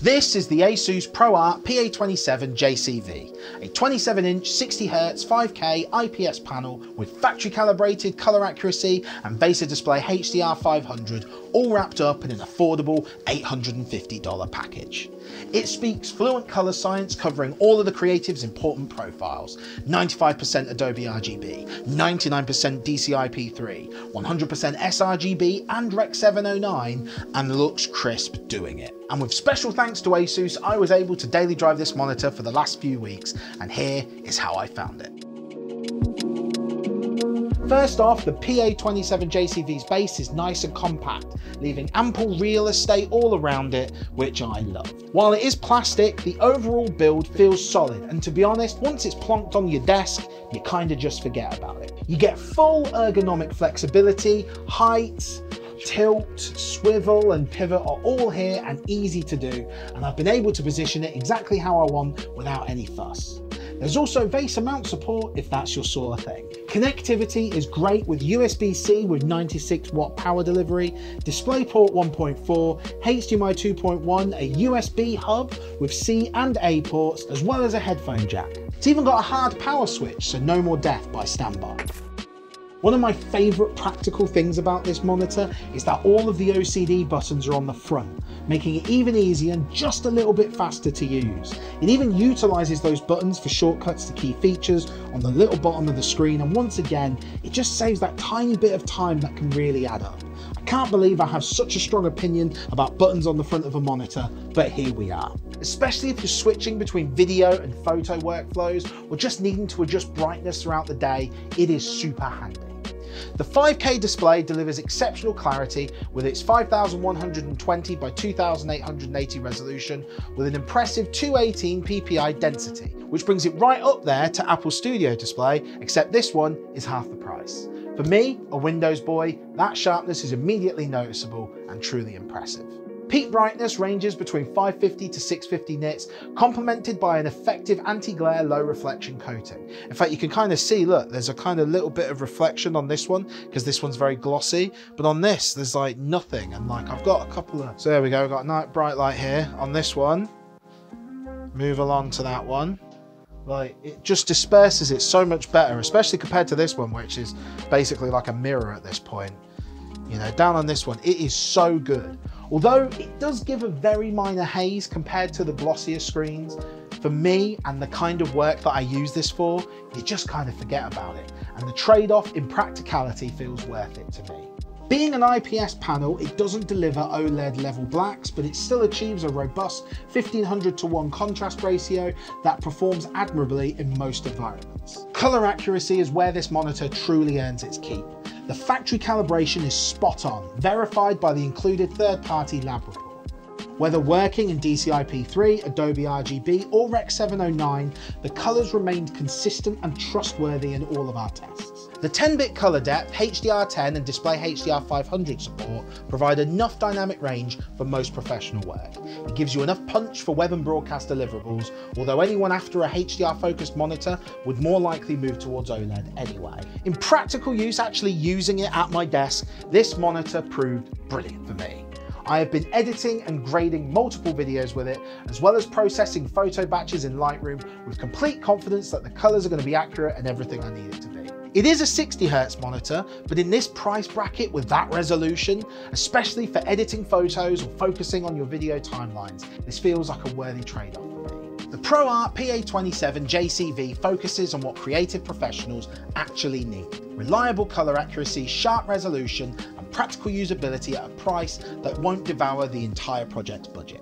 This is the ASUS ProArt PA27JCV, a 27-inch 60Hz 5K IPS panel with factory-calibrated colour accuracy and VESA DisplayHDR 500, all wrapped up in an affordable $850 package. It speaks fluent colour science covering all of the creative's important profiles: 95% Adobe RGB, 99% DCI-P3, 100% sRGB and Rec. 709, and looks crisp doing it. And with special thanks to ASUS, I was able to daily drive this monitor for the last few weeks, and here is how I found it. First off, the PA27JCV's base is nice and compact, leaving ample real estate all around it, which I loved. While it is plastic, the overall build feels solid, and to be honest, once it's plonked on your desk, you kinda just forget about it. You get full ergonomic flexibility, height, tilt, swivel and pivot are all here and easy to do, and I've been able to position it exactly how I want without any fuss. There's also VESA mount support if that's your sort of thing. Connectivity is great with USB-C with 96 watt power delivery, DisplayPort 1.4, HDMI 2.1, a USB hub with C and A ports, as well as a headphone jack. It's even got a hard power switch, so no more death by standby. One of my favourite practical things about this monitor is that all of the OCD buttons are on the front, making it even easier and just a little bit faster to use. It even utilises those buttons for shortcuts to key features on the little bottom of the screen, and once again, it just saves that tiny bit of time that can really add up. I can't believe I have such a strong opinion about buttons on the front of a monitor, but here we are. Especially if you're switching between video and photo workflows, or just needing to adjust brightness throughout the day, it is super handy. The 5K display delivers exceptional clarity with its 5120 by 2880 resolution with an impressive 218 ppi density, which brings it right up there to Apple Studio Display, except this one is half the price. For me, a Windows boy, that sharpness is immediately noticeable and truly impressive. Peak brightness ranges between 550 to 650 nits, complemented by an effective anti-glare low reflection coating. In fact, you can kind of see, look, there's a kind of little bit of reflection on this one because this one's very glossy, but on this, there's like nothing. And like, I've got a couple of, so there we go, we've got a nice bright light here on this one. Move along to that one. Like, it just disperses it so much better, especially compared to this one, which is basically like a mirror at this point. You know, down on this one, it is so good. Although it does give a very minor haze compared to the glossier screens, for me and the kind of work that I use this for, you just kind of forget about it. And the trade-off in practicality feels worth it to me. Being an IPS panel, it doesn't deliver OLED level blacks, but it still achieves a robust 1500:1 contrast ratio that performs admirably in most environments. Color accuracy is where this monitor truly earns its keep. The factory calibration is spot on, verified by the included third-party lab report. Whether working in DCI-P3, Adobe RGB or Rec. 709, the colours remained consistent and trustworthy in all of our tests. The 10-bit colour depth, HDR10 and DisplayHDR 500 support provide enough dynamic range for most professional work. It gives you enough punch for web and broadcast deliverables, although anyone after a HDR-focused monitor would more likely move towards OLED anyway. In practical use, actually using it at my desk, this monitor proved brilliant for me. I have been editing and grading multiple videos with it, as well as processing photo batches in Lightroom with complete confidence that the colours are going to be accurate and everything I need it to be. It is a 60Hz monitor, but in this price bracket with that resolution, especially for editing photos or focusing on your video timelines, this feels like a worthy trade-off for me. The ProArt PA27JCV focuses on what creative professionals actually need: reliable colour accuracy, sharp resolution, and practical usability at a price that won't devour the entire project's budget.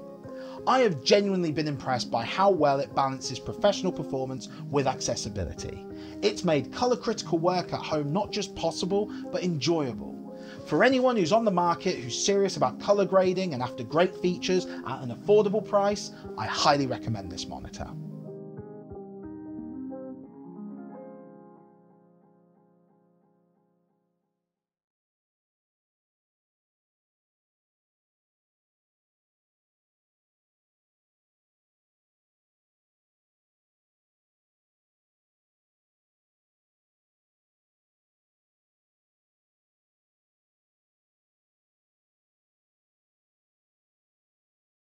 I have genuinely been impressed by how well it balances professional performance with accessibility. It's made colour critical work at home not just possible, but enjoyable. For anyone who's on the market, who's serious about colour grading and after great features at an affordable price, I highly recommend this monitor.